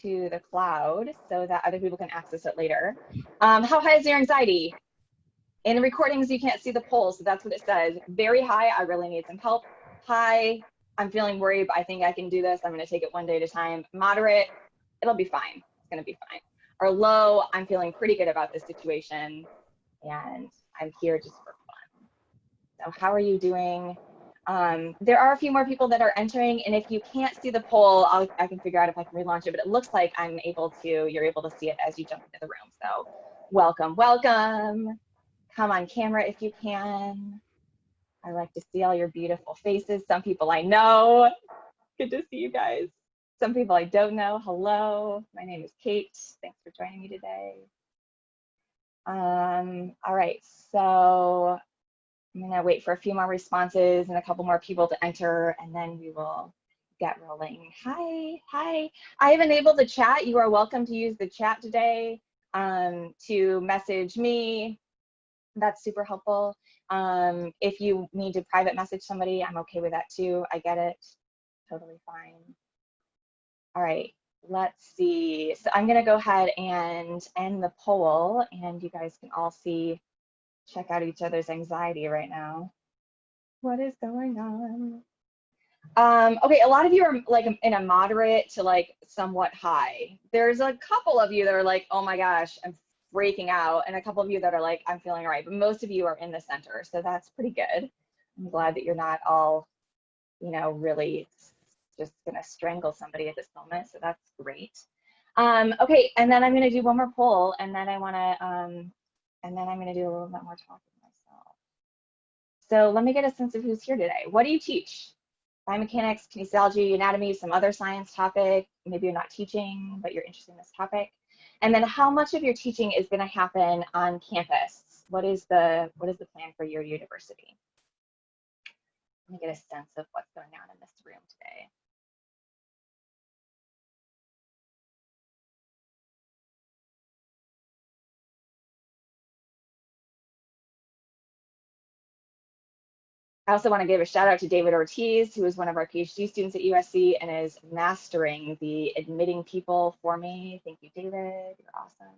to the cloud so that other people can access it later. How high is your anxiety? In the recordings, you can't see the poll, so that's what it says. Very high, I really need some help. High, I'm feeling worried, but I think I can do this. I'm gonna take it one day at a time. Moderate, it'll be fine. It's gonna be fine. Or low, I'm feeling pretty good about this situation and I'm here just for fun. So how are you doing? There are a few more people that are entering, and if you can't see the poll, I can figure out if I can relaunch it, but it looks like you're able to see it as you jump into the room. So welcome, welcome. Come on camera if you can. I like to see all your beautiful faces. Some people I know. Good to see you guys. Some people I don't know. Hello, my name is Kate. Thanks for joining me today. All right, so I'm gonna wait for a few more responses and a couple more people to enter, and then we will get rolling. Hi, hi. I have enabled the chat. You are welcome to use the chat today to message me. That's super helpful. If you need to private message somebody, I'm okay with that too. I get it, totally fine. All right, let's see. So I'm gonna go ahead and end the poll, and you guys can all check out each other's anxiety right now. What is going on? Okay, a lot of you are like in a moderate to like somewhat high. There's a couple of you that are like, oh my gosh, I'm freaking out, and a couple of you that are like, I'm feeling all right, but most of you are in the center, so that's pretty good. I'm glad that you're not all, you know, really just gonna strangle somebody at this moment, so that's great. Okay, and then I'm gonna do one more poll, and then I'm gonna do a little bit more talking myself. So let me get a sense of who's here today. What do you teach? Biomechanics, kinesiology, anatomy, some other science topic. Maybe you're not teaching, but you're interested in this topic. And then how much of your teaching is going to happen on campus? What is the plan for your university? Let me get a sense of what's going on in this room today. I also want to give a shout out to David Ortiz, who is one of our PhD students at USC and is mastering the admitting people for me. Thank you, David. You're awesome.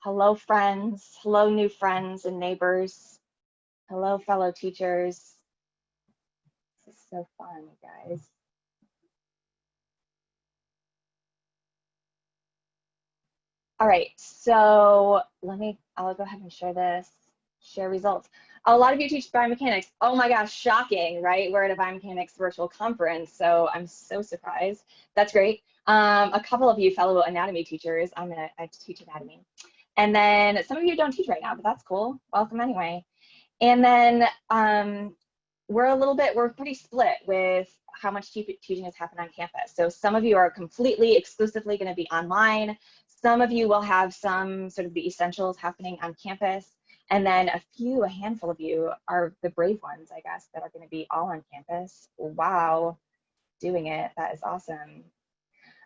Hello, friends. Hello, new friends and neighbors. Hello, fellow teachers. This is so fun, you guys. All right, so I'll go ahead and share this, share results. A lot of you teach biomechanics. Oh my gosh, shocking, right? We're at a biomechanics virtual conference, so I'm so surprised. That's great. A couple of you fellow anatomy teachers, I teach anatomy. And then some of you don't teach right now, but that's cool. Welcome anyway. And then we're pretty split with how much teaching has happened on campus. So some of you are completely, exclusively gonna be online. Some of you will have some sort of the essentials happening on campus. And then a handful of you are the brave ones, I guess, that are going to be all on campus. Wow, doing it. That is awesome.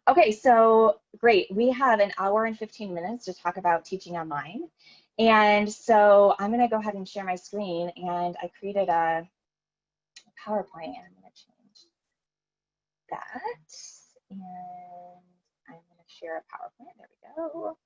Okay, so great. We have an hour and 15 minutes to talk about teaching online. And so I'm going to go ahead and share my screen. And I created a PowerPoint, and I'm going to change that. And I'm going to share a PowerPoint. There we go.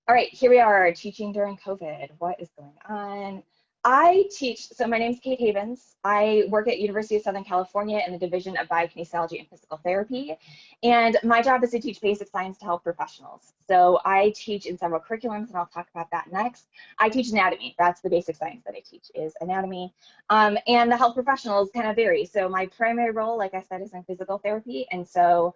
All right, here we are, teaching during COVID. What is going on? I teach, so my name's Kate Havens. I work at University of Southern California in the Division of Biokinesiology and Physical Therapy. And my job is to teach basic science to health professionals. So I teach in several curriculums, and I'll talk about that next. I teach anatomy. That's the basic science that I teach, is anatomy. And the health professionals kind of vary. So my primary role, like I said, is in physical therapy. And so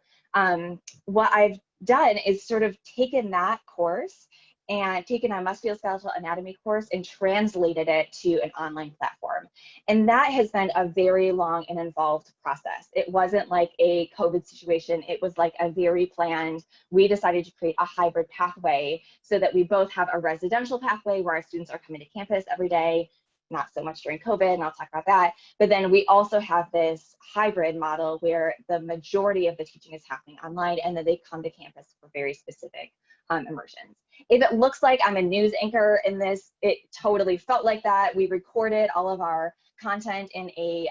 what I've done is sort of taken that course and taken a musculoskeletal anatomy course and translated it to an online platform. And that has been a very long and involved process. It wasn't like a COVID situation. It was like a very planned, we decided to create a hybrid pathway so that we both have a residential pathway where our students are coming to campus every day, not so much during COVID, and I'll talk about that. But then we also have this hybrid model where the majority of the teaching is happening online, and then they come to campus for very specific immersions. If it looks like I'm a news anchor in this, it totally felt like that. We recorded all of our content in a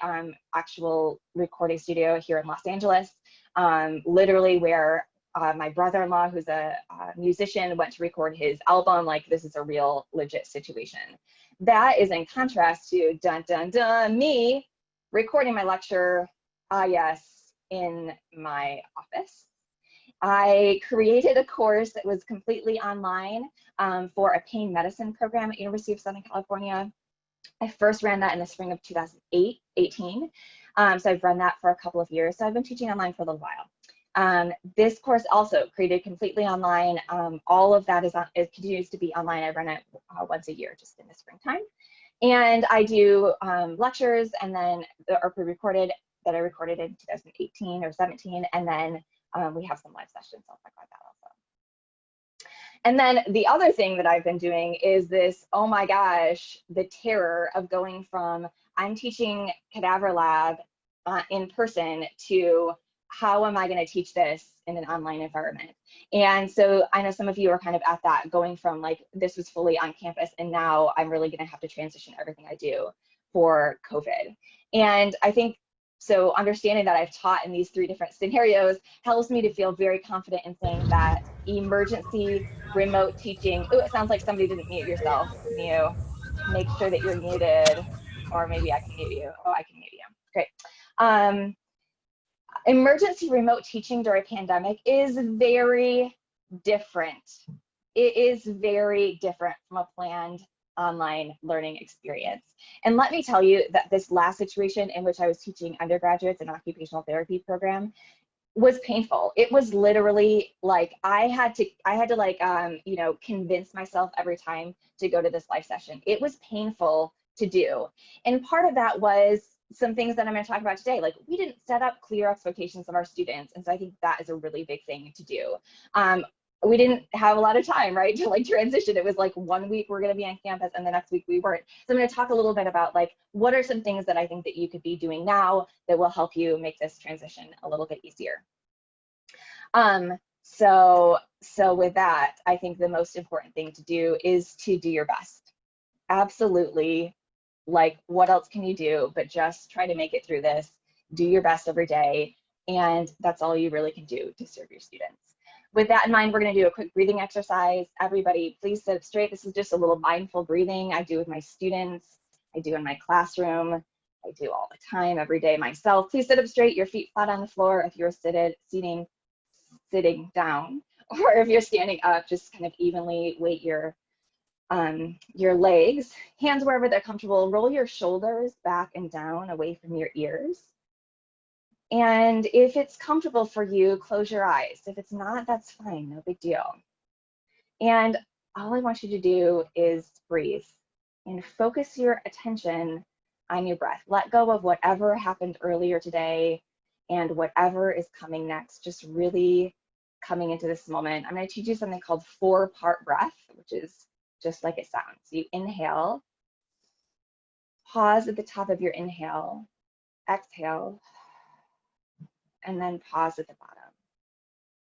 actual recording studio here in Los Angeles. literally where my brother-in-law, who's a musician, went to record his album. Like, this is a real legit situation. That is in contrast to dun dun dun me recording my lecture, yes, in my office. I created a course that was completely online for a pain medicine program at University of Southern California. I first ran that in the spring of 2018. So I've run that for a couple of years. So I've been teaching online for a little while. This course also created completely online. All of that it continues to be online. I run it once a year, just in the springtime. And I do lectures, and then are pre-recorded that I recorded in 2018 or 17, and then we have some live sessions. I'll talk about that also. And then the other thing that I've been doing is this, oh my gosh, the terror of going from I'm teaching cadaver lab in person to how am I going to teach this in an online environment? And so I know some of you are kind of at that, going from like, this was fully on campus, and now I'm really going to have to transition everything I do for COVID. And I think, so understanding that I've taught in these 3 different scenarios helps me to feel very confident in saying that emergency remote teaching, oh, it sounds like somebody didn't mute yourself. Can you make sure that you're muted? Or maybe I can mute you. Oh, I can mute you. Great. Emergency remote teaching during a pandemic is very different. It is very different from a planned online learning experience. And let me tell you that this last situation in which I was teaching undergraduates in an occupational therapy program was painful. It was literally like I had to like you know, convince myself every time to go to this live session. It was painful to do. And part of that was some things that I'm going to talk about today. Like, we didn't set up clear expectations of our students, and so I think that is a really big thing to do. We didn't have a lot of time, right, to like transition. It was like 1 week we're going to be on campus, and the next week we weren't. So I'm going to talk a little bit about like, what are some things that I think that you could be doing now that will help you make this transition a little bit easier. So with that, I think the most important thing to do is to do your best. Absolutely. Like, what else can you do but just try to make it through this, do your best every day, and that's all you really can do to serve your students. With that in mind, we're going to do a quick breathing exercise. Everybody, please sit up straight. This is just a little mindful breathing I do with my students. I do in my classroom. I do all the time, every day myself. Please sit up straight, your feet flat on the floor. If you're sitting down, or if you're standing up, just kind of evenly weight your legs, hands wherever they're comfortable. Roll your shoulders back and down away from your ears. And if it's comfortable for you, close your eyes. If it's not, that's fine, no big deal. And all I want you to do is breathe and focus your attention on your breath. Let go of whatever happened earlier today and whatever is coming next. Just really coming into this moment. I'm going to teach you something called 4-part breath, which is just like it sounds. You inhale, pause at the top of your inhale, exhale, and then pause at the bottom.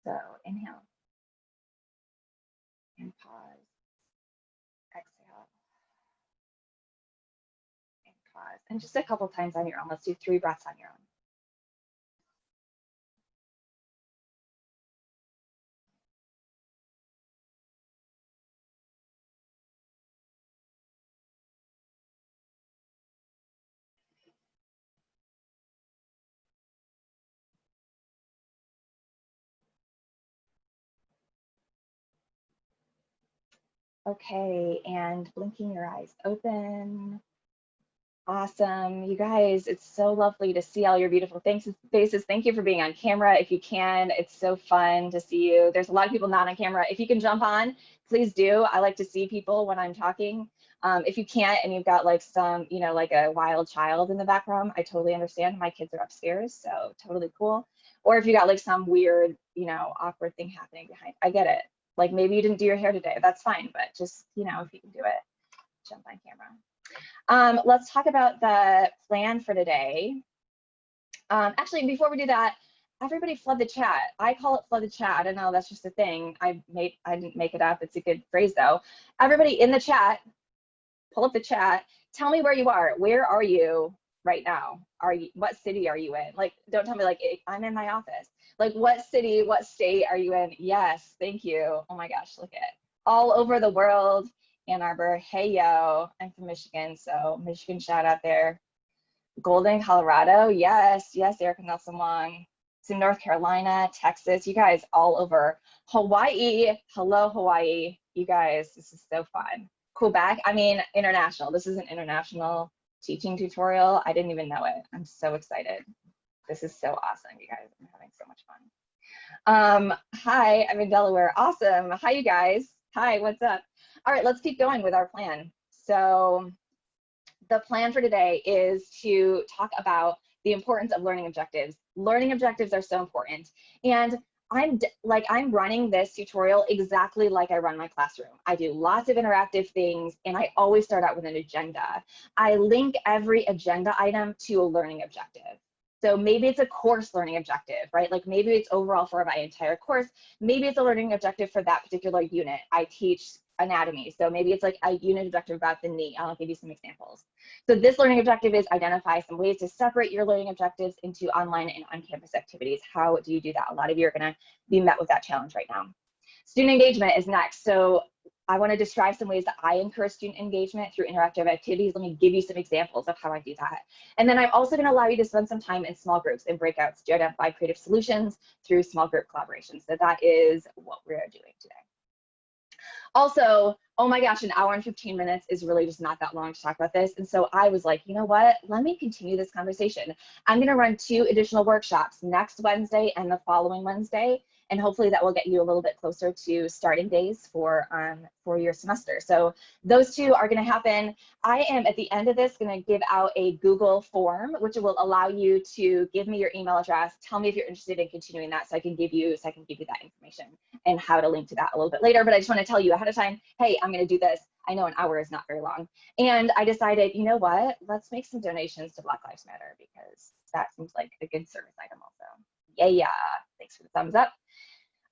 So inhale and pause, exhale and pause. And just a couple times on your own. Let's do 3 breaths on your own. Okay, and blinking your eyes open. Awesome, you guys, it's so lovely to see all your beautiful faces. Thank you for being on camera. If you can, it's so fun to see you. There's a lot of people not on camera. If you can jump on, please do. I like to see people when I'm talking. If you can't and you've got like some, you know, like a wild child in the background, I totally understand. My kids are upstairs, so totally cool. Or if you got like some weird, you know, awkward thing happening behind, I get it. Like, maybe you didn't do your hair today, that's fine, but just, you know, if you can do it, jump on camera. Let's talk about the plan for today. Actually, before we do that, everybody flood the chat. I call it flood the chat. I don't know, that's just a thing. I didn't make it up. It's a good phrase though. Everybody in the chat, pull up the chat. Tell me where you are. Where are you right now? What city are you in? Like, don't tell me like, I'm in my office. Like, what city, what state are you in? Yes, thank you. Oh my gosh, look at it. All over the world. Ann Arbor, hey yo, I'm from Michigan, so Michigan shout out there. Golden, Colorado, yes, Erica Nelson Long. So North Carolina, Texas, you guys all over. Hawaii, hello Hawaii, you guys, this is so fun. Quebec, I mean, international. This is an international teaching tutorial. I didn't even know it. I'm so excited. This is so awesome, you guys. I'm having so much fun. Hi, I'm in Delaware. Awesome. Hi, you guys. Hi, what's up? All right, let's keep going with our plan. So the plan for today is to talk about the importance of learning objectives. Learning objectives are so important. And I'm running this tutorial exactly like I run my classroom. I do lots of interactive things, and I always start out with an agenda. I link every agenda item to a learning objective. So maybe it's a course learning objective, right? Like maybe it's overall for my entire course. Maybe it's a learning objective for that particular unit. I teach anatomy, so maybe it's like a unit objective about the knee. I'll give you some examples. So this learning objective is identify some ways to separate your learning objectives into online and on-campus activities. How do you do that? A lot of you are going to be met with that challenge right now. Student engagement is next. So I want to describe some ways that I encourage student engagement through interactive activities. Let me give you some examples of how I do that. And then I'm also going to allow you to spend some time in small groups and breakouts to identify creative solutions through small group collaboration. So that is what we're doing today. Also, oh my gosh, an hour and 15 minutes is really just not that long to talk about this. And so I was like, you know what, let me continue this conversation. I'm gonna run 2 additional workshops next Wednesday and the following Wednesday. And hopefully that will get you a little bit closer to starting days for your semester. So those 2 are gonna happen. I am at the end of this gonna give out a Google form, which will allow you to give me your email address, tell me if you're interested in continuing that so I can give you that information and how to link to that a little bit later. But I just wanna tell you ahead of time, hey, I'm gonna do this. I know an hour is not very long. And I decided, you know what, let's make some donations to Black Lives Matter because that seems like a good service item also. Yeah, thanks for the thumbs up.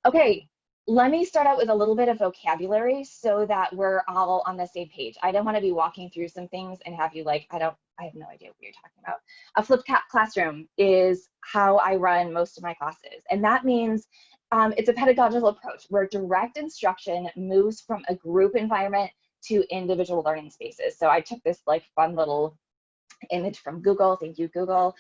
Okay, let me start out with a little bit of vocabulary so that we're all on the same page. I don't want to be walking through some things and have you like, I have no idea what you're talking about. A flipped classroom is how I run most of my classes. And that means it's a pedagogical approach where direct instruction moves from a group environment to individual learning spaces. So I took this like fun little image from Google. Thank you, Google.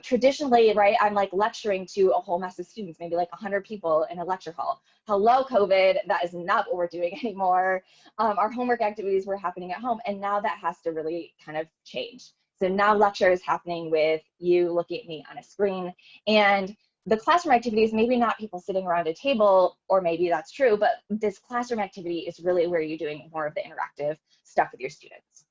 Traditionally, right, I'm like lecturing to a whole mass of students, maybe like 100 people in a lecture hall. Hello, COVID, that is not what we're doing anymore. Our homework activities were happening at home, and now that has to really kind of change. So now lecture is happening with you looking at me on a screen, and the classroom activities, maybe not people sitting around a table, or maybe that's true, but this classroom activity is really where you're doing more of the interactive stuff with your students.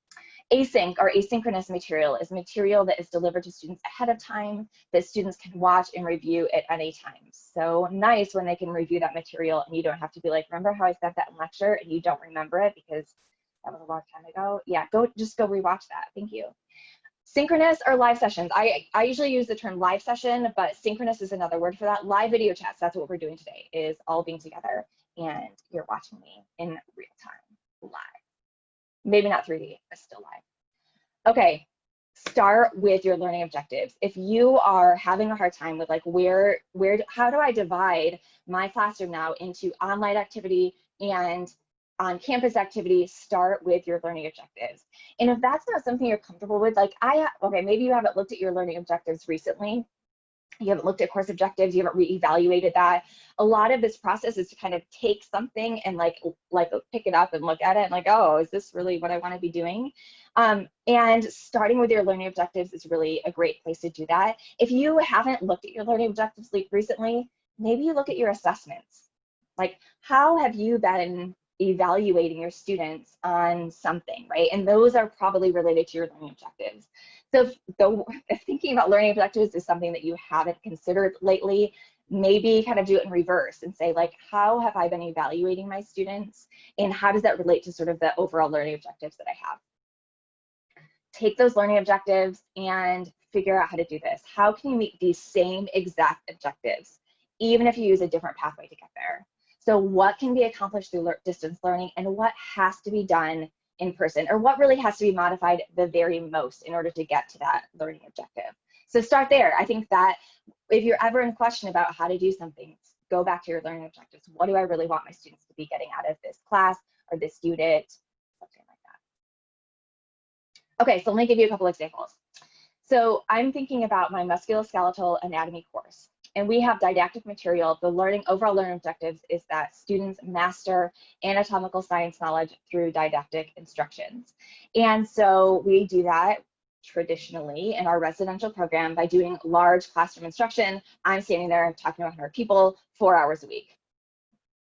Async or asynchronous material is material that is delivered to students ahead of time that students can watch and review at any time. So nice when they can review that material and you don't have to be like, remember how I said that in lecture and you don't remember it because that was a long time ago. Yeah, just go rewatch that. Thank you. Synchronous or live sessions. I usually use the term live session, but synchronous is another word for that. Live video chats, that's what we're doing today, is all being together and you're watching me in real time, live. Maybe not 3D, but still live. Okay, start with your learning objectives. If you are having a hard time with like how do I divide my classroom now into online activity and on-campus activity, start with your learning objectives. And if that's not something you're comfortable with, like okay, maybe you haven't looked at your learning objectives recently. You haven't looked at course objectives, you haven't reevaluated that. A lot of this process is to kind of take something and like pick it up and look at it and like, oh, is this really what I want to be doing? And starting with your learning objectives is really a great place to do that. If you haven't looked at your learning objectives recently, maybe you look at your assessments. Like, how have you been evaluating your students on something, right? And those are probably related to your learning objectives. So if thinking about learning objectives is something that you haven't considered lately, maybe kind of do it in reverse and say like, how have I been evaluating my students and how does that relate to sort of the overall learning objectives that I have? Take those learning objectives and figure out how to do this. How can you meet these same exact objectives, even if you use a different pathway to get there? So what can be accomplished through distance learning and what has to be done in person, or what really has to be modified the very most in order to get to that learning objective? So start there. I think that if you're ever in question about how to do something, go back to your learning objectives. What do I really want my students to be getting out of this class or this unit? Something like that. Okay, so let me give you a couple examples. So I'm thinking about my musculoskeletal anatomy course, and we have didactic material. The overall learning objectives is that students master anatomical science knowledge through didactic instructions. And so we do that traditionally in our residential program by doing large classroom instruction. I'm standing there talking to 100 people 4 hours a week.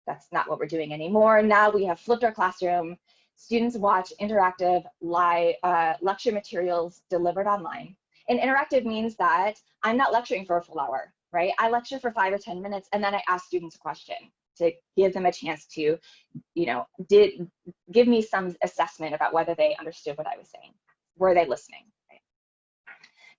That's not what we're doing anymore. Now we have flipped our classroom. Students watch interactive live lecture materials delivered online. And interactive means that I'm not lecturing for a full hour, right? I lecture for 5 or 10 minutes, and then I ask students a question to give them a chance to, give me some assessment about whether they understood what I was saying. Were they listening? Right?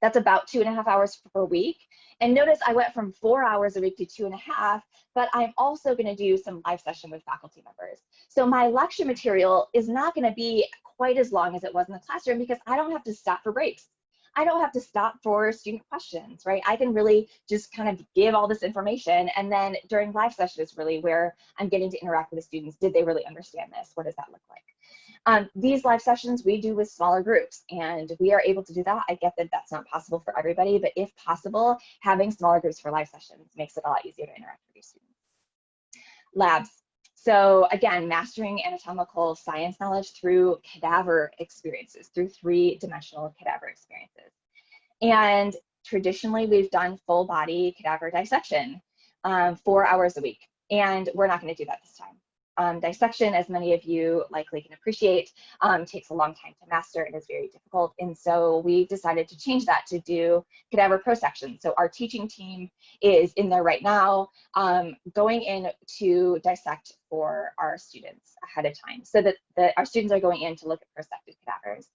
That's about 2.5 hours per week. And notice I went from 4 hours a week to 2.5, but I'm also going to do some live session with faculty members. So my lecture material is not going to be quite as long as it was in the classroom because I don't have to stop for breaks. I don't have to stop for student questions, right? I can really just kind of give all this information, and then during live session is really where I'm getting to interact with the students. Did they really understand this? What does that look like? These live sessions we do with smaller groups, and we are able to do that. I get that that's not possible for everybody, but if possible, having smaller groups for live sessions makes it a lot easier to interact with your students. Labs. So again, mastering anatomical science knowledge through cadaver experiences, through 3-dimensional cadaver experiences. And traditionally, we've done full body cadaver dissection 4 hours a week, and we're not going to do that this time. Dissection, as many of you likely can appreciate, takes a long time to master and is very difficult. And so we decided to change that to do cadaver prosection. So our teaching team is in there right now, going in to dissect for our students ahead of time, so that our students are going in to look at prosected cadavers.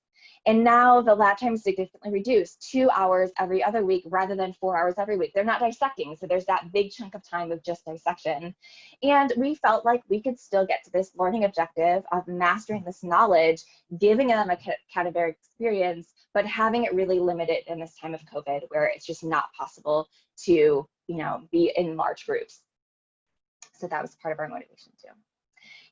And now the lab time is significantly reduced, 2 hours every other week rather than 4 hours every week. They're not dissecting, so there's that big chunk of time of just dissection. And we felt like we could still get to this learning objective of mastering this knowledge, giving them a cadaveric experience, but having it really limited in this time of COVID, where it's just not possible to, be in large groups. So that was part of our motivation too.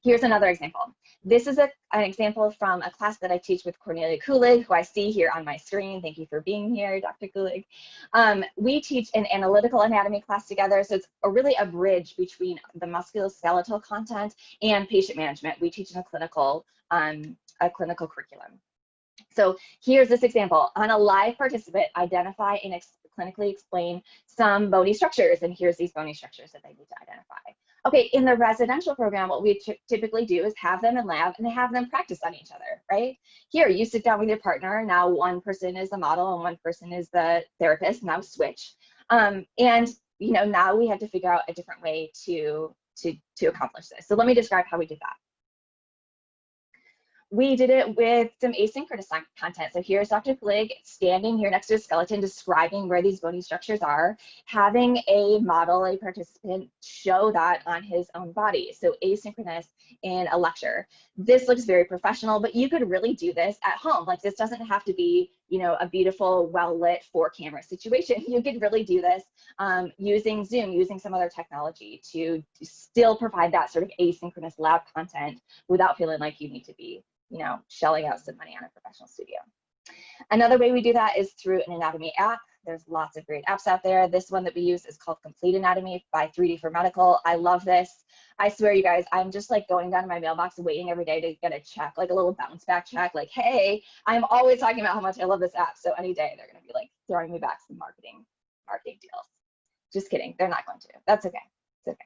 Here's another example. This is an example from a class that I teach with Cornelia Kulig, who I see here on my screen. Thank you for being here, Dr. Kulig. We teach an analytical anatomy class together, so it's really a bridge between the musculoskeletal content and patient management. We teach in a clinical curriculum. So here's this example. On a live participant, identify and clinically explain some bony structures, and here's these bony structures that they need to identify. Okay, in the residential program, what we typically do is have them in lab and have them practice on each other, right? Here, you sit down with your partner. Now one person is the model and one person is the therapist. Now switch. And now we have to figure out a different way to accomplish this. So let me describe how we did that. We did it with some asynchronous content. So here's Dr. Kulig standing here next to a skeleton, describing where these bony structures are, having a model, a participant, show that on his own body. So asynchronous in a lecture. This looks very professional, but you could really do this at home. Like, this doesn't have to be, a beautiful, well-lit 4-camera situation. You could really do this using Zoom, using some other technology to still provide that sort of asynchronous lab content without feeling like you need to be shelling out some money on a professional studio. Another way we do that is through an anatomy app. There's lots of great apps out there. This one that we use is called Complete Anatomy by 3D for Medical. I love this. I swear, you guys, I'm just like going down to my mailbox and waiting every day to get a check, like a little bounce back check, like, hey, I'm always talking about how much I love this app. So any day they're going to be like throwing me back some marketing deals. Just kidding. They're not going to. That's okay. It's okay.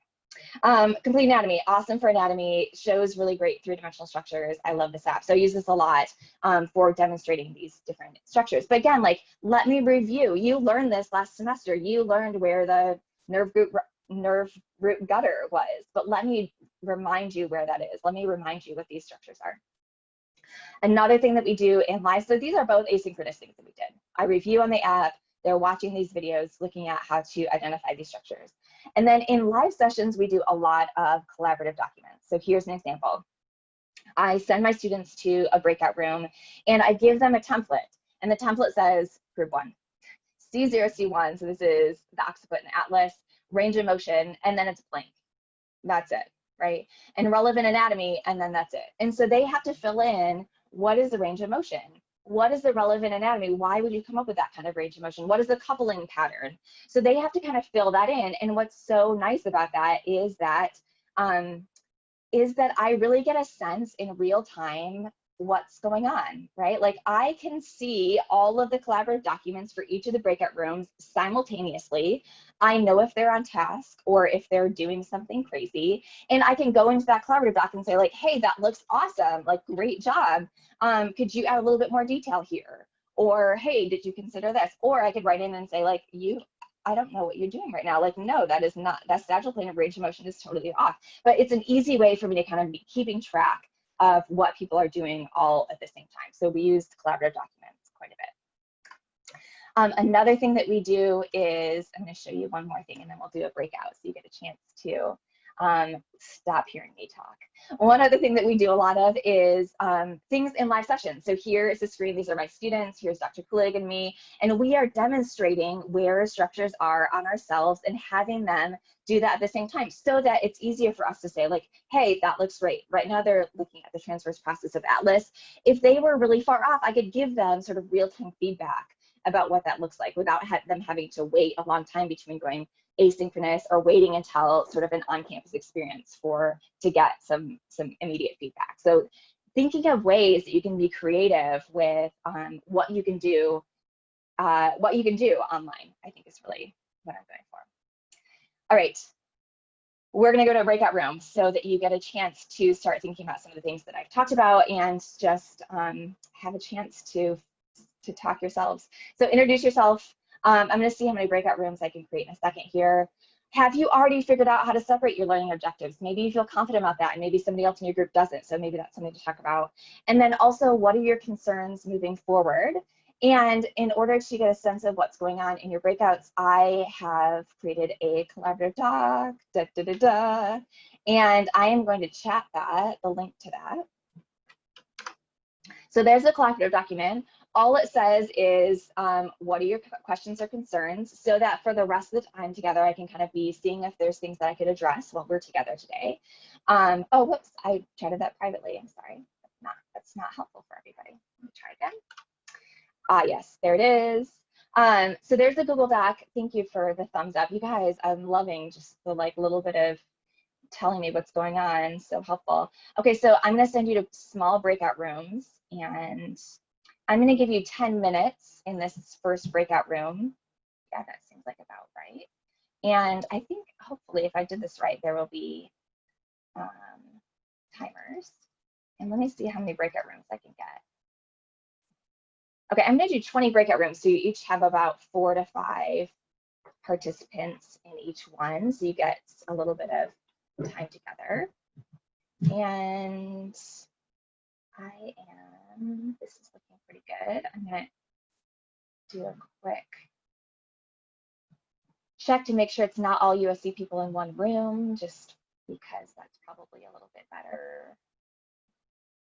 Complete Anatomy, awesome for anatomy, shows really great 3-dimensional structures. I love this app. So I use this a lot for demonstrating these different structures. But again, like, let me review. You learned this last semester. You learned where the nerve root gutter was, but let me remind you where that is. Let me remind you what these structures are. Another thing that we do in live, so these are both asynchronous things that we did. I review on the app. They're watching these videos, looking at how to identify these structures. And then in live sessions, we do a lot of collaborative documents. So here's an example. I send my students to a breakout room and I give them a template, and the template says group 1. C0, C1, so this is the occiput and atlas, range of motion, and then it's blank. That's it, right? And relevant anatomy, and then that's it. And so they have to fill in, what is the range of motion? What is the relevant anatomy? Why would you come up with that kind of range of motion? What is the coupling pattern? So they have to kind of fill that in. And what's so nice about that is that I really get a sense in real time what's going on, right? Like I can see all of the collaborative documents for each of the breakout rooms simultaneously. I know if they're on task or if they're doing something crazy, and I can go into that collaborative doc and say like, hey, that looks awesome, like great job. Could you add a little bit more detail here? Or, hey, did you consider this? Or I could write in and say like, I don't know what you're doing right now. Like, no, that is not, that sagittal plane of range of motion is totally off. But it's an easy way for me to kind of be keeping track of what people are doing all at the same time. So we use collaborative documents quite a bit. Another thing that we do is, I'm going to show you one more thing and then we'll do a breakout so you get a chance to stop hearing me talk. One other thing that we do a lot of is things in live sessions. So here is the screen. These are my students. Here's Dr. Kulig and me. And we are demonstrating where structures are on ourselves and having them do that at the same time so that it's easier for us to say like, hey, that looks great. Right now they're looking at the transverse process of Atlas. If they were really far off, I could give them sort of real-time feedback about what that looks like without them having to wait a long time between going asynchronous or waiting until sort of an on-campus experience to get some immediate feedback. So thinking of ways that you can be creative with what you can do online, I think is really what I'm going for. All right, we're going to go to a breakout room so that you get a chance to start thinking about some of the things that I've talked about and just have a chance to talk yourselves. So introduce yourself. I'm going to see how many breakout rooms I can create in a second here. Have you already figured out how to separate your learning objectives? Maybe you feel confident about that and maybe somebody else in your group doesn't. So maybe that's something to talk about. And then also, what are your concerns moving forward? And in order to get a sense of what's going on in your breakouts, I have created a collaborative doc, and I am going to chat the link to that. So there's a collaborative document. All it says is, what are your questions or concerns, so that for the rest of the time together, I can kind of be seeing if there's things that I could address while we're together today. Oh, whoops, I chatted that privately. I'm sorry. That's not helpful for everybody. Let me try again. Yes, there it is. So there's the Google Doc. Thank you for the thumbs up. You guys, I'm loving just the like little bit of telling me what's going on. So helpful. Okay, so I'm going to send you to small breakout rooms, and I'm going to give you 10 minutes in this first breakout room. Yeah, that seems like about right. And I think hopefully if I did this right, there will be timers. And let me see how many breakout rooms I can get. Okay, I'm going to do 20 breakout rooms. So you each have about 4 to 5 participants in each one. So you get a little bit of time together. And this is looking pretty good. I'm going to do a quick check to make sure it's not all USC people in one room, just because that's probably a little bit better.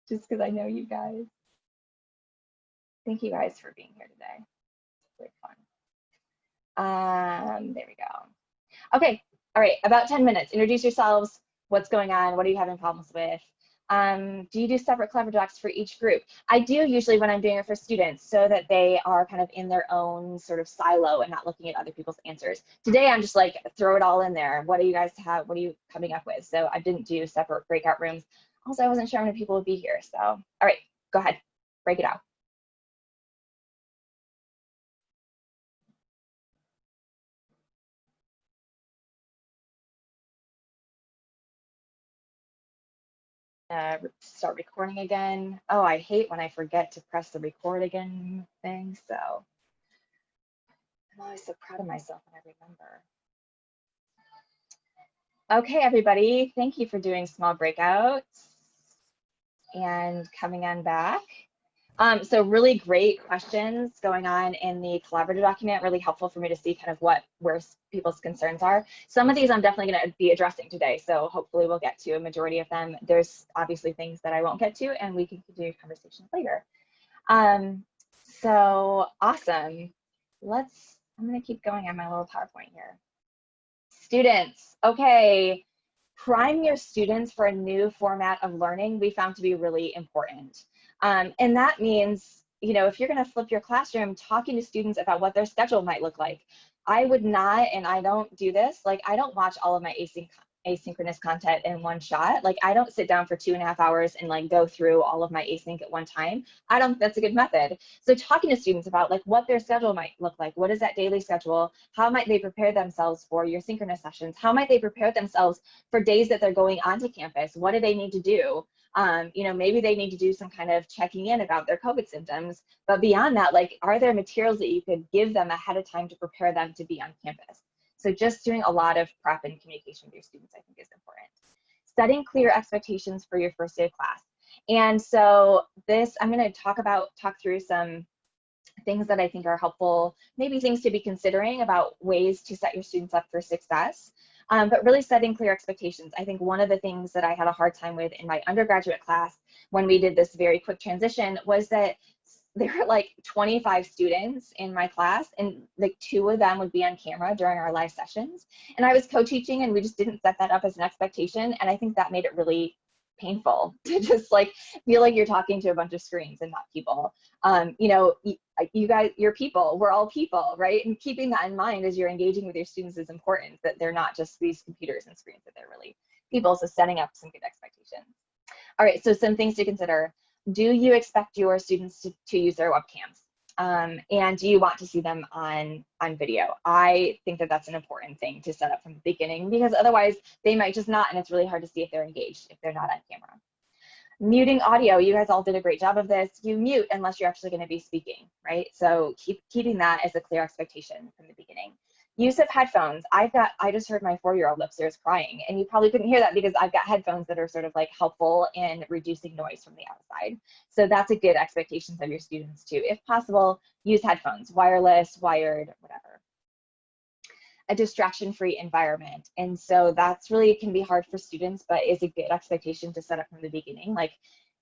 Just because I know you guys. Thank you guys for being here today. It's great fun. There we go. Okay, all right, about 10 minutes. Introduce yourselves. What's going on? What are you having problems with? Do you do separate collaborative docs for each group? I do usually when I'm doing it for students so that they are kind of in their own sort of silo and not looking at other people's answers. Today, I'm just like, throw it all in there. What do you guys have? What are you coming up with? So I didn't do separate breakout rooms. Also, I wasn't sure how many people would be here. So, all right, go ahead, break it out. Start recording again. Oh, I hate when I forget to press the record again thing. So I'm always so proud of myself when I remember. Okay, everybody, thank you for doing small breakouts and coming on back. So really great questions going on in the collaborative document, really helpful for me to see kind of where people's concerns are. Some of these I'm definitely going to be addressing today, so hopefully we'll get to a majority of them. There's obviously things that I won't get to, and we can continue conversations later. So awesome. I'm gonna keep going on my little PowerPoint here. Students, okay. Prime your students for a new format of learning we found to be really important. And that means, you know, if you're gonna flip your classroom, talking to students about what their schedule might look like. I would not, and I don't do this, like I don't watch all of my asynchronous content in one shot. Like I don't sit down for 2.5 hours and like go through all of my async at one time. I don't think that's a good method. So talking to students about like what their schedule might look like, what is that daily schedule? How might they prepare themselves for your synchronous sessions? How might they prepare themselves for days that they're going onto campus? What do they need to do? You know, maybe they need to do some kind of checking in about their COVID symptoms, but beyond that, like, are there materials that you could give them ahead of time to prepare them to be on campus? So just doing a lot of prep and communication with your students, I think, is important. Setting clear expectations for your first day of class. And so this, I'm going to talk through some things that I think are helpful, maybe things to be considering about ways to set your students up for success. But really setting clear expectations. I think one of the things that I had a hard time with in my undergraduate class when we did this very quick transition was that there were like 25 students in my class, and like 2 of them would be on camera during our live sessions. And I was co-teaching, and we just didn't set that up as an expectation. And I think that made it really painful to just like feel like you're talking to a bunch of screens and not people. You know, you guys, you're people, we're all people, right? And keeping that in mind as you're engaging with your students is important, that they're not just these computers and screens, that they're really people. So setting up some good expectations. All right, so some things to consider. Do you expect your students to use their webcams? And do you want to see them on video? I think that that's an important thing to set up from the beginning, because otherwise they might just not, and it's really hard to see if they're engaged if they're not on camera. Muting audio, you guys all did a great job of this. You mute unless you're actually going to be speaking, right? So keeping that as a clear expectation from the beginning. Use of headphones. I just heard my 4-year-old upstairs crying, and you probably couldn't hear that because I've got headphones that are sort of like helpful in reducing noise from the outside. So that's a good expectation of your students too. If possible, use headphones, wireless, wired, whatever. A distraction-free environment. And so that's really can be hard for students, but is a good expectation to set up from the beginning. Like,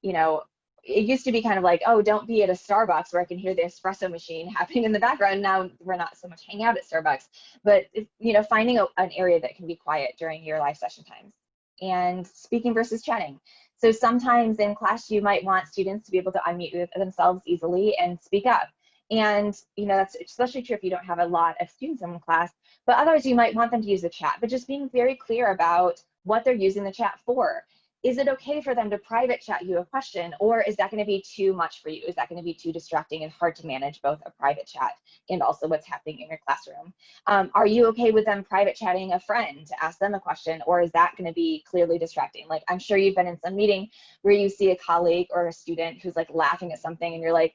you know, it used to be kind of like, oh, don't be at a Starbucks where I can hear the espresso machine happening in the background. Now we're not so much hanging out at Starbucks, but you know, finding an area that can be quiet during your live session times. And speaking versus chatting. So sometimes in class, you might want students to be able to unmute themselves easily and speak up. And you know, that's especially true if you don't have a lot of students in class, but otherwise you might want them to use the chat, but just being very clear about what they're using the chat for. Is it okay for them to private chat you a question, or is that going to be too much for you? Is that going to be too distracting and hard to manage both a private chat and also what's happening in your classroom? Are you okay with them private chatting a friend to ask them a question, or is that going to be clearly distracting? Like, I'm sure you've been in some meeting where you see a colleague or a student who's like laughing at something and you're like,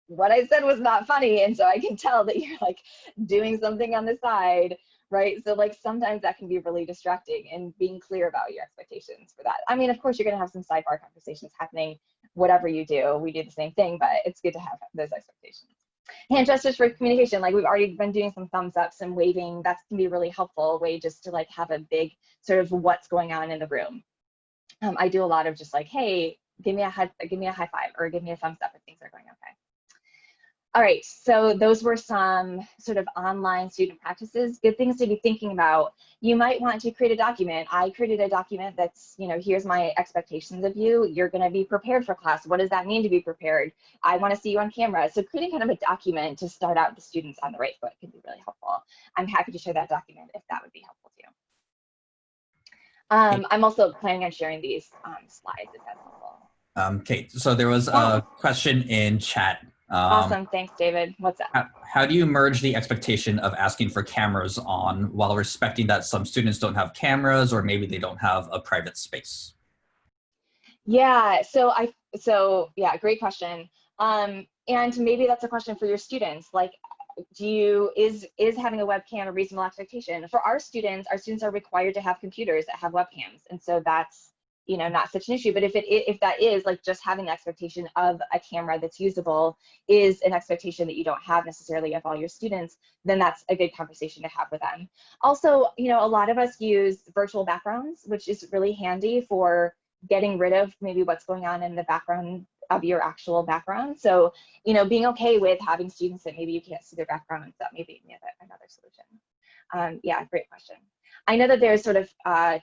what I said was not funny, and so I can tell that you're like doing something on the side, right? So like sometimes that can be really distracting, and being clear about your expectations for that. I mean, of course, you're going to have some sidebar conversations happening, whatever you do. We do the same thing, but it's good to have those expectations. Hand gestures for communication, like we've already been doing some thumbs up, some waving. That can be a really helpful way just to like have a big sort of what's going on in the room. I do a lot of just like, hey, give me a high five, or give me a thumbs up if things are going okay. All right, so those were some sort of online student practices, good things to be thinking about. You might want to create a document. I created a document that's, you know, here's my expectations of you. You're gonna be prepared for class. What does that mean to be prepared? I wanna see you on camera. So creating kind of a document to start out the students on the right foot can be really helpful. I'm happy to share that document if that would be helpful too. I'm also planning on sharing these slides if that's helpful. Kate, so there was a question in chat. Awesome, thanks, David. What's up? How do you merge the expectation of asking for cameras on while respecting that some students don't have cameras, or maybe they don't have a private space? Yeah, so yeah, great question. And maybe that's a question for your students. Like, is having a webcam a reasonable expectation? For our students are required to have computers that have webcams, and so that's, you know, not such an issue. But if that is like just having the expectation of a camera that's usable is an expectation that you don't have necessarily of all your students, then that's a good conversation to have with them. Also, you know, a lot of us use virtual backgrounds, which is really handy for getting rid of maybe what's going on in the background of your actual background. So, you know, being okay with having students that maybe you can't see their backgrounds, that may be another solution. Yeah, great question. I know that there's sort of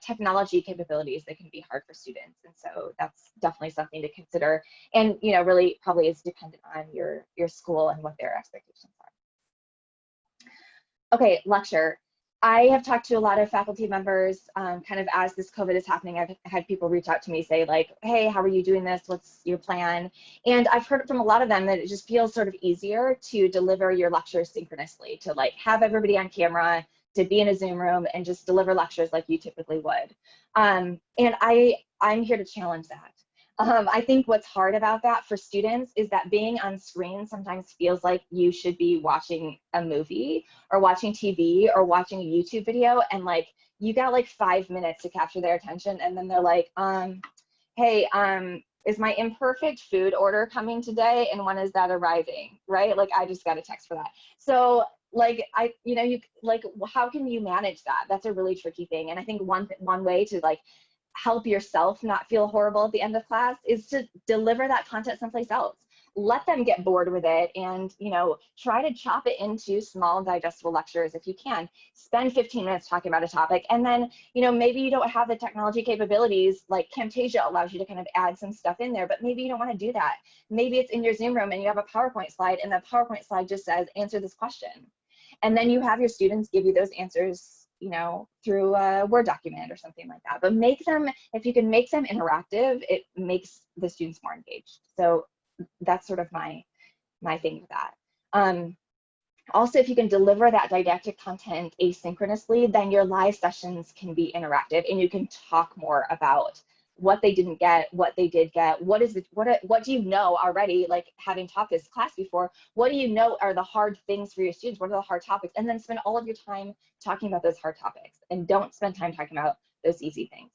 technology capabilities that can be hard for students, and so that's definitely something to consider. And you know, really probably is dependent on your school and what their expectations are. Okay, lecture. I have talked to a lot of faculty members kind of as this COVID is happening. I've had people reach out to me say like, hey, how are you doing this? What's your plan? And I've heard from a lot of them that it just feels sort of easier to deliver your lectures synchronously, to like have everybody on camera, to be in a Zoom room and just deliver lectures like you typically would. And I'm here to challenge that. I think what's hard about that for students is that being on screen sometimes feels like you should be watching a movie or watching TV or watching a YouTube video, and like you got like 5 minutes to capture their attention, and then they're like, hey, is my imperfect food order coming today, and when is that arriving, right? Like I just got a text for that. So like how can you manage that? That's a really tricky thing. And I think one way to like help yourself not feel horrible at the end of class is to deliver that content someplace else. Let them get bored with it, and you know, try to chop it into small digestible lectures if you can. Spend 15 minutes talking about a topic, and then you know, maybe you don't have the technology capabilities, like Camtasia allows you to kind of add some stuff in there, but maybe you don't want to do that. Maybe it's in your Zoom room and you have a PowerPoint slide, and the PowerPoint slide just says answer this question, and then you have your students give you those answers, you know, through a Word document or something like that. But make them, if you can make them interactive, it makes the students more engaged. So that's sort of my thing with that. Also, if you can deliver that didactic content asynchronously, then your live sessions can be interactive, and you can talk more about what they didn't get, what they did get, what do you know already, like having taught this class before, what do you know are the hard things for your students, what are the hard topics, and then spend all of your time talking about those hard topics, and don't spend time talking about those easy things.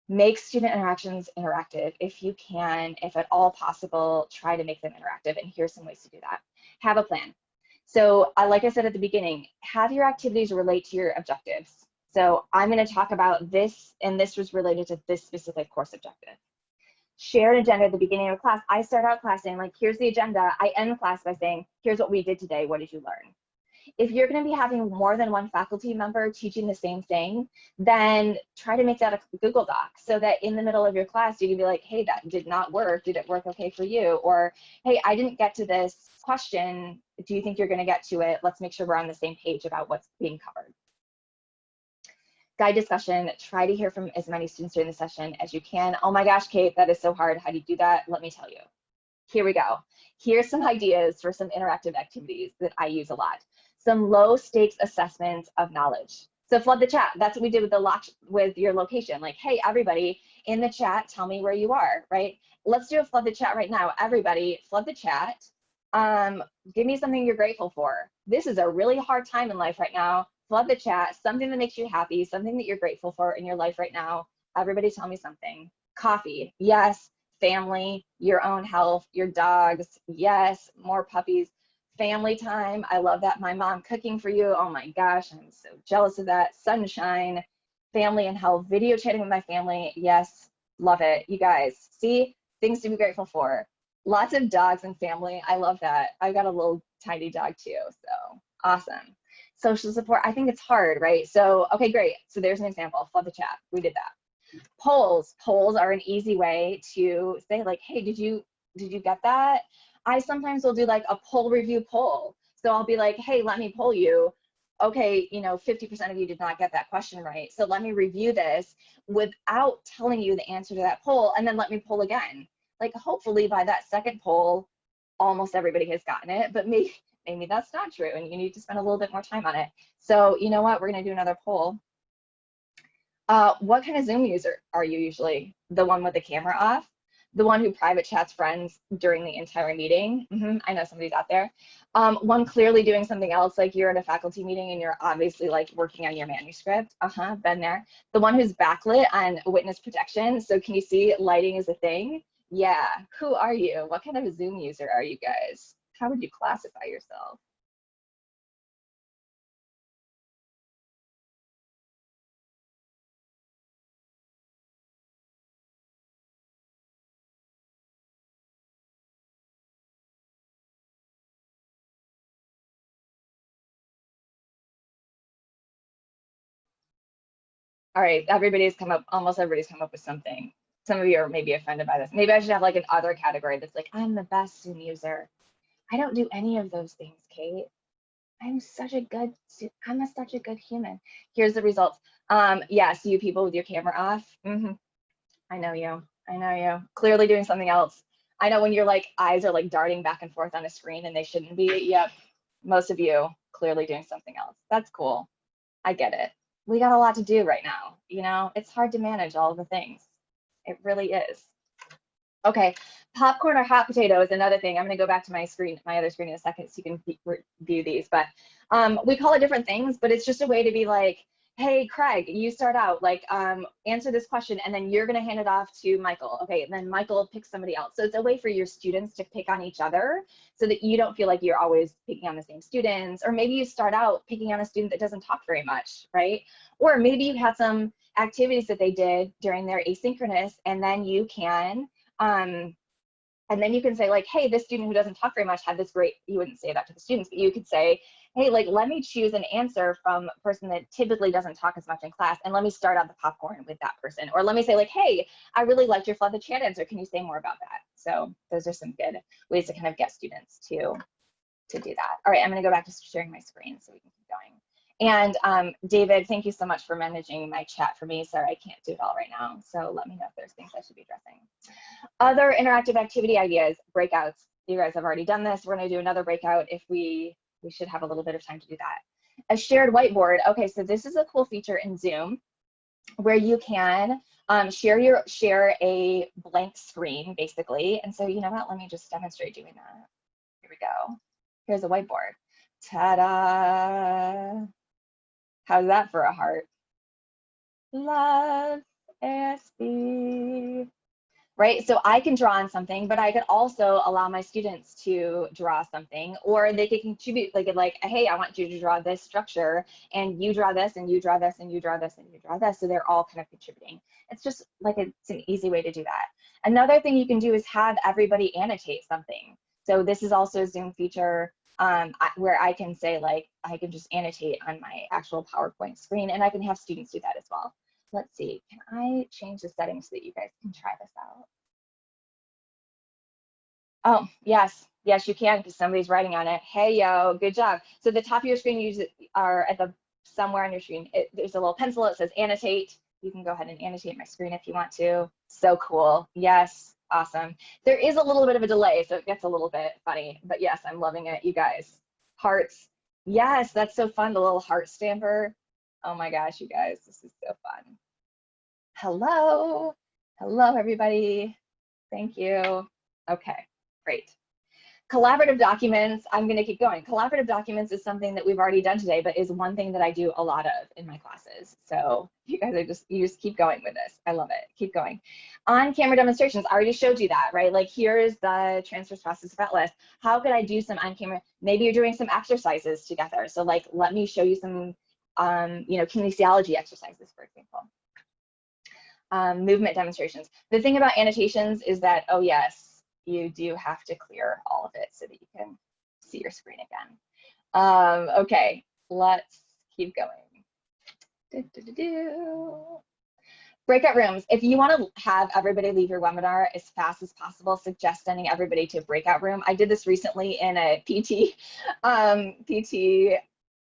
Make student interactions interactive if you can, if at all possible, try to make them interactive, and here's some ways to do that. Have a plan. So like I said at the beginning, have your activities relate to your objectives. So I'm going to talk about this, and this was related to this specific course objective. Share an agenda at the beginning of class. I start out class saying like, here's the agenda. I end class by saying, here's what we did today. What did you learn? If you're going to be having more than one faculty member teaching the same thing, then try to make that a Google Doc, so that in the middle of your class, you can be like, hey, that did not work. Did it work okay for you? Or, hey, I didn't get to this question. Do you think you're going to get to it? Let's make sure we're on the same page about what's being covered. Guide discussion, try to hear from as many students during the session as you can. Oh my gosh, Kate, that is so hard. How do you do that? Let me tell you. Here we go. Here's some ideas for some interactive activities that I use a lot. Some low stakes assessments of knowledge. So flood the chat. That's what we did with your location. Like, hey, everybody in the chat, tell me where you are, right? Let's do a flood the chat right now. Everybody, flood the chat. Give me something you're grateful for. This is a really hard time in life right now. Flood the chat, something that makes you happy, something that you're grateful for in your life right now. Everybody tell me something. Coffee, yes. Family, your own health, your dogs, yes. More puppies. Family time, I love that. My mom cooking for you, oh my gosh, I'm so jealous of that. Sunshine, family and health, video chatting with my family, yes, love it. You guys, see, things to be grateful for. Lots of dogs and family, I love that. I've got a little tiny dog too, so awesome. Social support, I think it's hard, right? So, okay, great. So there's an example, flood the chat, we did that. Polls are an easy way to say like, hey, did you get that? I sometimes will do like a poll review poll. So I'll be like, hey, let me poll you. Okay, you know, 50% of you did not get that question right. So let me review this without telling you the answer to that poll, and then let me poll again. Like hopefully by that second poll, almost everybody has gotten it, but maybe that's not true and you need to spend a little bit more time on it. So you know what, we're gonna do another poll. What kind of Zoom user are you usually? The one with the camera off? The one who private chats friends during the entire meeting? I know somebody's out there. One clearly doing something else, like you're at a faculty meeting and you're obviously like working on your manuscript. Been there. The one who's backlit on witness protection. So can you see lighting is a thing? Yeah, who are you? What kind of a Zoom user are you guys? How would you classify yourself? All right, everybody's come up, almost everybody's come up with something. Some of you are maybe offended by this. Maybe I should have like an other category that's like, I'm the best Zoom user. I don't do any of those things, Kate. I'm such a good human. Here's the results. Yes, you people with your camera off. I know you. I know you. Clearly doing something else. I know when your like eyes are like darting back and forth on a screen and they shouldn't be. Yep. Most of you clearly doing something else. That's cool. I get it. We got a lot to do right now. You know, it's hard to manage all the things. It really is. Okay, popcorn or hot potato is another thing. I'm going to go back to my screen, my other screen in a second, so you can view these. But we call it different things, but it's just a way to be like, hey, Craig, you start out, like, answer this question, and then you're going to hand it off to Michael. Okay, and then Michael picks somebody else. So it's a way for your students to pick on each other so that you don't feel like you're always picking on the same students. Or maybe you start out picking on a student that doesn't talk very much, right? Or maybe you had some activities that they did during their asynchronous, and then you can say like, hey, this student who doesn't talk very much had this great, you wouldn't say that to the students, but you could say, hey, like, let me choose an answer from a person that typically doesn't talk as much in class, and let me start out the popcorn with that person. Or let me say like, hey, I really liked your flood the chat answer. Can you say more about that? So those are some good ways to kind of get students to do that. All right, I'm gonna go back to sharing my screen so we can keep going. And David, thank you so much for managing my chat for me. Sorry, I can't do it all right now. So let me know if there's things I should be addressing. Other interactive activity ideas, breakouts. You guys have already done this. We're gonna do another breakout if we should have a little bit of time to do that. A shared whiteboard. Okay, so this is a cool feature in Zoom where you can share a blank screen basically. And so you know what, let me just demonstrate doing that. Here we go. Here's a whiteboard. Ta-da! How's that for a heart? Love ASB. Right, so I can draw on something, but I could also allow my students to draw something, or they could contribute. They could like, hey, I want you to draw this structure, and you draw this, and you draw this, and you draw this, and you draw this. So they're all kind of contributing. It's just like it's an easy way to do that. Another thing you can do is have everybody annotate something. So this is also a Zoom feature where I can say like, I can just annotate on my actual PowerPoint screen, and I can have students do that as well. Let's see, can I change the settings so that you guys can try this out? Oh, yes, yes, you can, because somebody's writing on it. Hey, yo, good job. So the top of your screen are at the somewhere on your screen. There's a little pencil, it says annotate. You can go ahead and annotate my screen if you want to. So cool. Yes, awesome. There is a little bit of a delay, so it gets a little bit funny, but yes, I'm loving it, you guys. Hearts. Yes, that's so fun, the little heart stamper. Oh my gosh, you guys, this is so fun. Hello, hello everybody. Thank you. Okay, great. Collaborative documents, I'm gonna keep going. Collaborative documents is something that we've already done today, but is one thing that I do a lot of in my classes. So you guys are you just keep going with this. I love it, keep going. On-camera demonstrations, I already showed you that, right? Like here's the transfers process event list. How could I do some on-camera? Maybe you're doing some exercises together. So like, let me show you some, you know, kinesiology exercises, for example. Movement demonstrations. The thing about annotations is that, oh yes, you do have to clear all of it so that you can see your screen again. Okay, let's keep going. Breakout rooms. If you want to have everybody leave your webinar as fast as possible, suggest sending everybody to a breakout room. I did this recently in a PT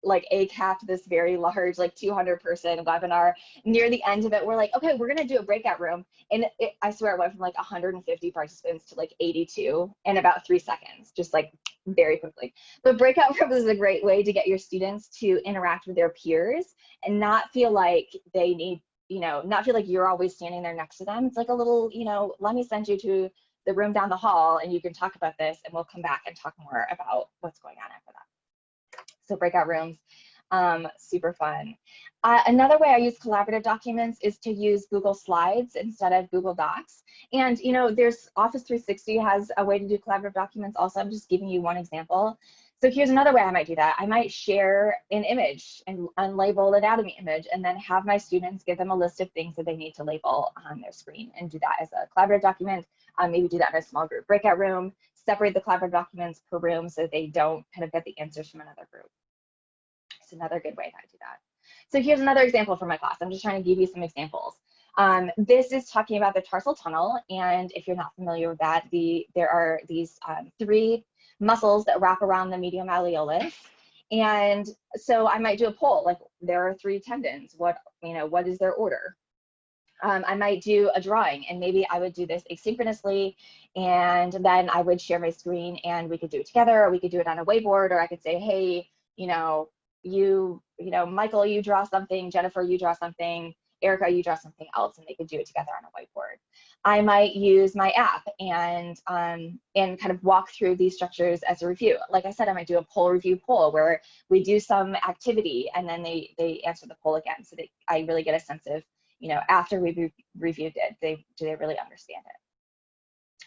like ACAP, this very large, like 200-person webinar. Near the end of it, we're like, okay, we're gonna do a breakout room. And I swear it went from like 150 participants to like 82 in about 3 seconds, just like very quickly. But breakout rooms is a great way to get your students to interact with their peers and not feel like they need, you know, not feel like you're always standing there next to them. It's like a little, you know, let me send you to the room down the hall and you can talk about this and we'll come back and talk more about what's going on after that. So breakout rooms, super fun. Another way I use collaborative documents is to use Google Slides instead of Google Docs. And you know, there's Office 360 has a way to do collaborative documents also. I'm just giving you one example. So here's another way I might do that. I might share an image and unlabeled anatomy image and then have my students give them a list of things that they need to label on their screen and do that as a collaborative document. Maybe do that in a small group breakout room, separate the collaborative documents per room so they don't kind of get the answers from another group. It's another good way to do that. So here's another example from my class. I'm just trying to give you some examples. This is talking about the tarsal tunnel, and if you're not familiar with that, there are these 3 muscles that wrap around the medial malleolus. And so I might do a poll, like there are 3 tendons. What is their order? I might do a drawing, and maybe I would do this asynchronously, and then I would share my screen and we could do it together, or we could do it on a whiteboard, or I could say, hey, Michael, you draw something, Jennifer, you draw something, Erica, you draw something else, and they could do it together on a whiteboard. I might use my app and kind of walk through these structures as a review. Like I said, I might do a poll review poll where we do some activity and then they answer the poll again, so that I really get a sense of, after we reviewed it, do they really understand it?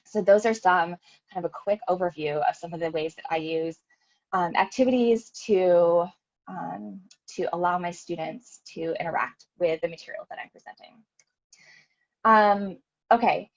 So those are some kind of a quick overview of some of the ways that I use activities to allow my students to interact with the material that I'm presenting. Okay,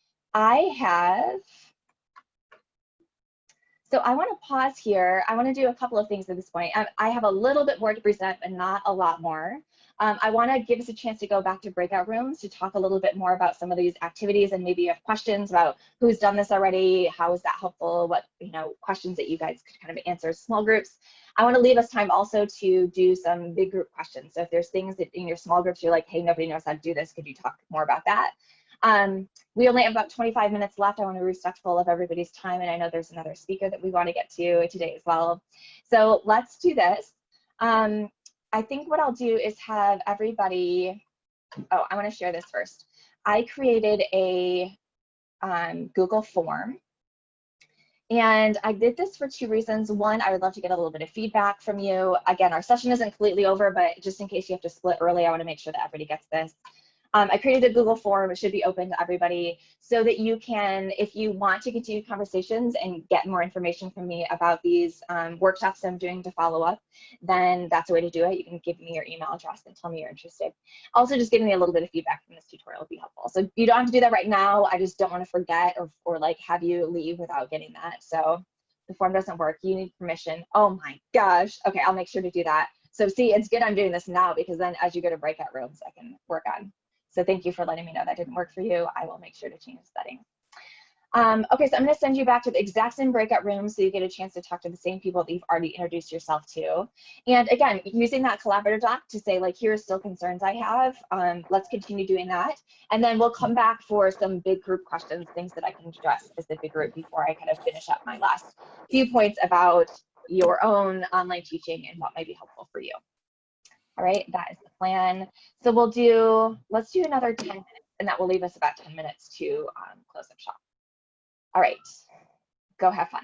so I want to pause here. I want to do a couple of things at this point. I have a little bit more to present, but not a lot more. I want to give us a chance to go back to breakout rooms to talk a little bit more about some of these activities, and maybe you have questions about who's done this already, how is that helpful, what questions that you guys could kind of answer small groups. I want to leave us time also to do some big group questions. So if there's things that in your small groups you're like, hey, nobody knows how to do this, could you talk more about that? We only have about 25 minutes left. I want to be respectful of everybody's time, and I know there's another speaker that we want to get to today as well. So let's do this. I think what I'll do is have everybody, I want to share this first. I created a Google form, and I did this for 2 reasons. One, I would love to get a little bit of feedback from you. Again, our session isn't completely over, but just in case you have to split early, I want to make sure that everybody gets this. I created a Google form. It should be open to everybody so that you can, if you want to continue conversations and get more information from me about these workshops I'm doing to follow up, then that's a way to do it. You can give me your email address and tell me you're interested. Also, just giving me a little bit of feedback from this tutorial would be helpful. So you don't have to do that right now. I just don't want to forget or like have you leave without getting that. So the form doesn't work. You need permission. Oh my gosh. Okay, I'll make sure to do that. So see, it's good I'm doing this now, because then as you go to breakout rooms, I can work on. So thank you for letting me know that didn't work for you. I will make sure to change the settings. Okay, so I'm going to send you back to the exact same breakout room so you get a chance to talk to the same people that you've already introduced yourself to. And again, using that collaborative doc to say, like, here are still concerns I have. Let's continue doing that. And then we'll come back for some big group questions, things that I can address as the big group before I kind of finish up my last few points about your own online teaching and what might be helpful for you. All right, that is the plan. So let's do another 10 minutes, and that will leave us about 10 minutes to close up shop. All right, go have fun.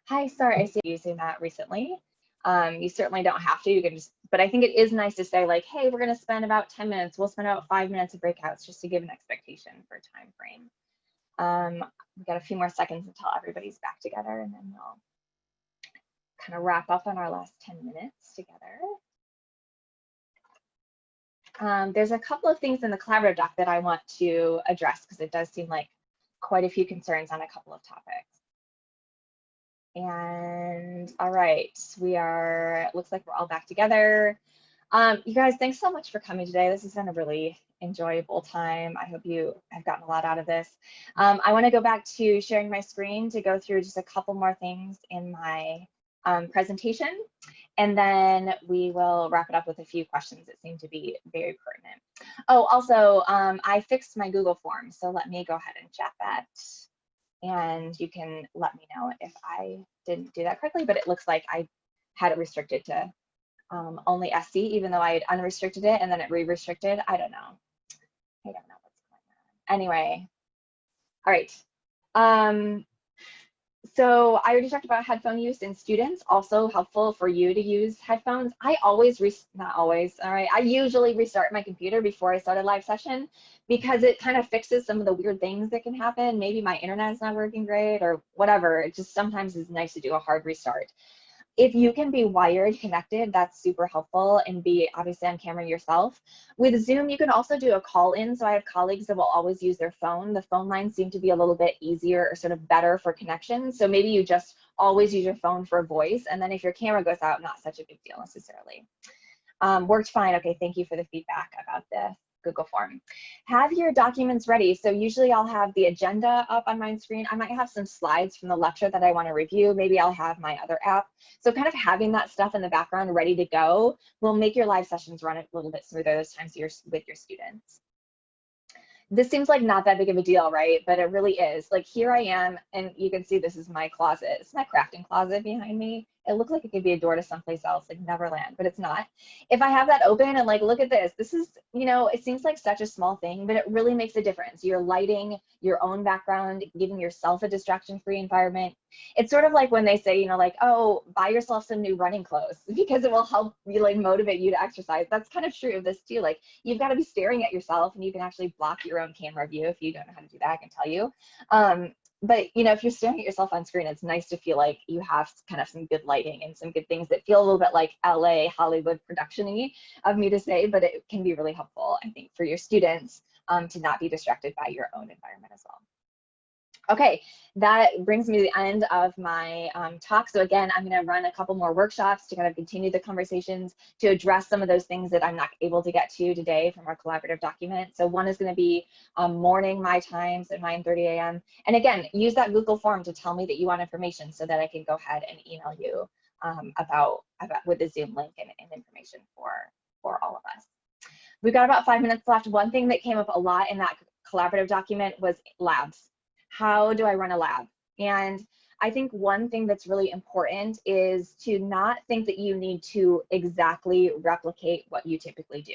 Hi, sorry, I see you using that recently. You certainly don't have to, you can just, but I think it is nice to say like, hey, we're gonna spend about 10 minutes. We'll spend about 5 minutes of breakouts just to give an expectation for time frame. We've got a few more seconds until everybody's back together, and then we'll kind of wrap up on our last 10 minutes together. There's a couple of things in the collaborative doc that I want to address because it does seem like quite a few concerns on a couple of topics. And all right, looks like we're all back together. You guys, thanks so much for coming today. This has been a really enjoyable time. I hope you have gotten a lot out of this. I want to go back to sharing my screen to go through just a couple more things in my presentation, and then we will wrap it up with a few questions that seem to be very pertinent. Oh, also, I fixed my Google form, so let me go ahead and chat that. And you can let me know if I didn't do that correctly, but it looks like I had it restricted to only SC, even though I had unrestricted it and then it re-restricted. I don't know. I don't know what's going on. Anyway, all right. So I already talked about headphone use in students, also helpful for you to use headphones. I always, not always, all right, I usually restart my computer before I start a live session because it kind of fixes some of the weird things that can happen. Maybe my internet's not working great or whatever. It just sometimes is nice to do a hard restart. If you can be wired connected, that's super helpful, and be obviously on camera yourself. With Zoom, you can also do a call in. So I have colleagues that will always use their phone. The phone lines seem to be a little bit easier or sort of better for connection. So maybe you just always use your phone for voice. And then if your camera goes out, not such a big deal necessarily. Worked fine. Okay, thank you for the feedback about the Google form. Have your documents ready. So usually I'll have the agenda up on my screen. I might have some slides from the lecture that I want to review. Maybe I'll have my other app. So kind of having that stuff in the background ready to go will make your live sessions run a little bit smoother those times you're with your students. This seems like not that big of a deal, right? But it really is. Like here I am, and you can see this is my closet. It's my crafting closet behind me. It looked like it could be a door to someplace else, like Neverland, but it's not. If I have that open and like, look at this, this is, you know, it seems like such a small thing, but it really makes a difference. You're lighting your own background, giving yourself a distraction-free environment. It's sort of like when they say, you know, like, oh, buy yourself some new running clothes because it will help you, like, motivate you to exercise. That's kind of true of this too. Like, you've got to be staring at yourself, and you can actually block your own camera view. If you don't know how to do that, I can tell you. But you know, if you're staring at yourself on screen, it's nice to feel like you have kind of some good lighting and some good things that feel a little bit like LA Hollywood production-y of me to say, but it can be really helpful, I think, for your students to not be distracted by your own environment as well. Okay, that brings me to the end of my talk. So again, I'm going to run a couple more workshops to kind of continue the conversations to address some of those things that I'm not able to get to today from our collaborative document. So one is going to be morning my time, so 9:30 a.m. And again, use that Google form to tell me that you want information so that I can go ahead and email you about with the Zoom link and information for all of us. We've got about 5 minutes left. One thing that came up a lot in that collaborative document was labs. How do I run a lab? And I think one thing that's really important is to not think that you need to exactly replicate what you typically do,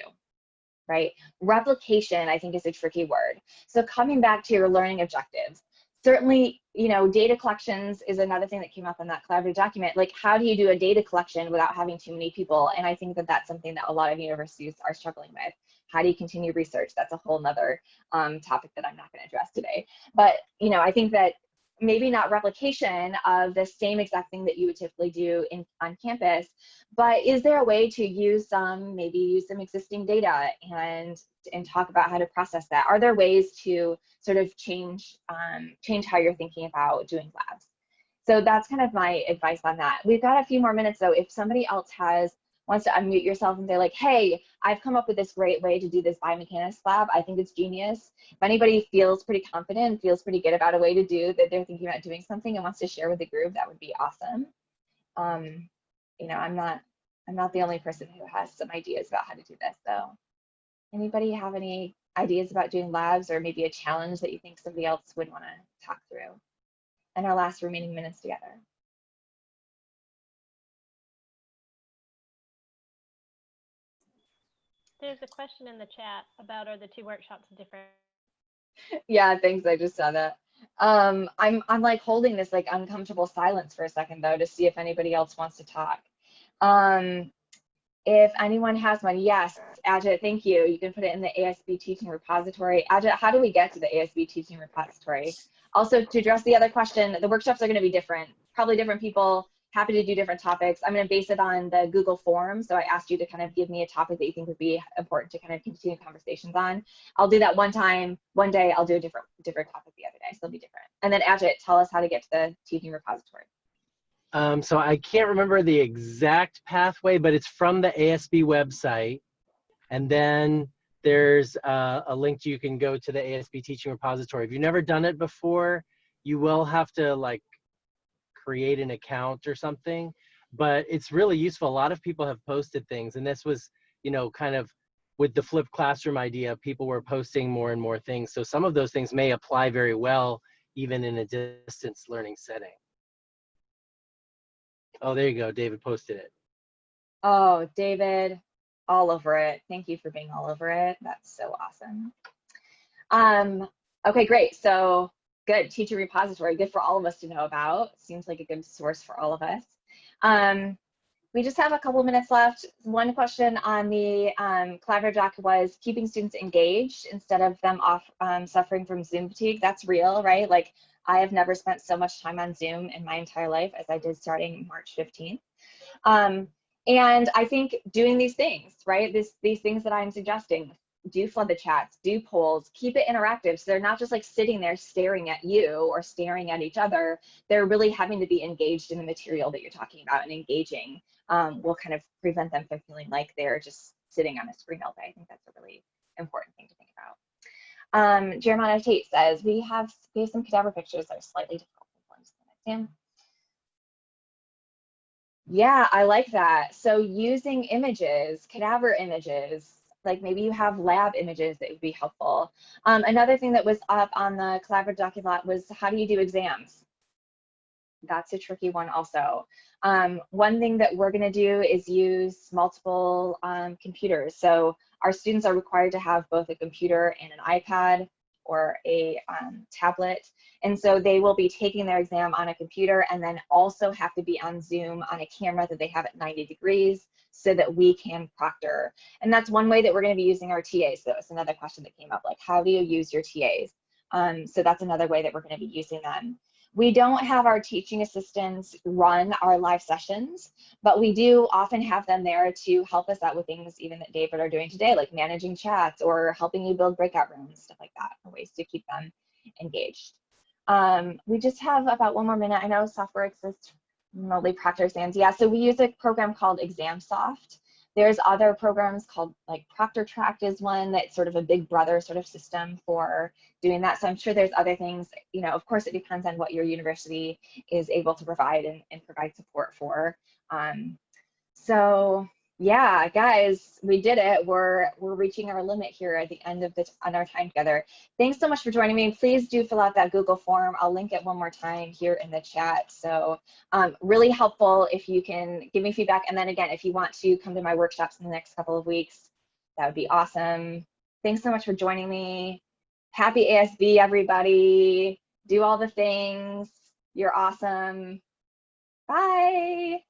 right? Replication, I think, is a tricky word. So coming back to your learning objectives, certainly, you know, data collections is another thing that came up in that collaborative document. Like, how do you do a data collection without having too many people? And I think that that's something that a lot of universities are struggling with. How do you continue research? That's a whole nother topic that I'm not going to address today. But, you know, I think that maybe not replication of the same exact thing that you would typically do on campus, but is there a way to use maybe use some existing data and talk about how to process that? Are there ways to sort of change how you're thinking about doing labs? So that's kind of my advice on that. We've got a few more minutes though. If somebody else wants to unmute yourself and say like, hey, I've come up with this great way to do this biomechanics lab. I think it's genius. If anybody feels pretty confident, feels pretty good about a way to do that, they're thinking about doing something and wants to share with the group, that would be awesome. You know, I'm not the only person who has some ideas about how to do this. So anybody have any ideas about doing labs, or maybe a challenge that you think somebody else would want to talk through in our last remaining minutes together? There's a question in the chat about, are the two workshops different? Yeah, thanks. I just saw that. I'm like holding this like uncomfortable silence for a second though to see if anybody else wants to talk. If anyone has one, yes, Ajit, thank you. You can put it in the ASB teaching repository. Ajit, how do we get to the ASB teaching repository? Also, to address the other question, the workshops are going to be different, probably different people. Happy to do different topics. I'm going to base it on the Google form. So I asked you to kind of give me a topic that you think would be important to kind of continue conversations on. I'll do that one time. One day I'll do a different topic the other day. So they'll be different. And then Ajit, tell us how to get to the teaching repository. So I can't remember the exact pathway, but it's from the ASB website. And then there's a link you can go to the ASB teaching repository. If you've never done it before, you will have to like create an account or something, but it's really useful. A lot of people have posted things, and this was, you know, kind of with the flipped classroom idea, people were posting more and more things. So some of those things may apply very well even in a distance learning setting. Oh, there you go. David posted it. Oh, David, all over it. Thank you for being all over it. That's so awesome. Okay, great. So good, teacher repository, good for all of us to know about. Seems like a good source for all of us. We just have a couple of minutes left. One question on the collaborative doc was keeping students engaged instead of them suffering from Zoom fatigue. That's real, right? Like, I have never spent so much time on Zoom in my entire life as I did starting March 15th. And I think doing these things, right? These things that I'm suggesting, do flood the chats, do polls, keep it interactive. So they're not just like sitting there staring at you or staring at each other. They're really having to be engaged in the material that you're talking about, and engaging will kind of prevent them from feeling like they're just sitting on a screen all day. I think that's a really important thing to think about. Jeremiah Tate says, we have some cadaver pictures that are slightly difficult to understand. Yeah, I like that. So using images, cadaver images, like maybe you have lab images that would be helpful. Another thing that was up on the collaborative document was, how do you do exams? That's a tricky one also. One thing that we're gonna do is use multiple computers. So our students are required to have both a computer and an iPad or a tablet. And so they will be taking their exam on a computer and then also have to be on Zoom on a camera that they have at 90 degrees so that we can proctor. And that's one way that we're going to be using our TAs. So it's another question that came up, like, how do you use your TAs? So that's another way that we're going to be using them. We don't have our teaching assistants run our live sessions, but we do often have them there to help us out with things even that David are doing today, like managing chats or helping you build breakout rooms, stuff like that, or ways to keep them engaged. We just have about 1 more minute. I know software exists remotely, Proctor exams. Yeah, so we use a program called ExamSoft. There's other programs called, like, ProctorTrack is one that's sort of a big brother sort of system for doing that. So I'm sure there's other things, you know, of course it depends on what your university is able to provide and provide support for. So yeah, guys, we did it. We're reaching our limit here at the end of on our time together. Thanks so much for joining me. Please do fill out that Google form. I'll link it one more time here in the chat. So really helpful if you can give me feedback. And then again, if you want to come to my workshops in the next couple of weeks, that would be awesome. Thanks so much for joining me. Happy ASB, everybody. Do all the things. You're awesome. Bye.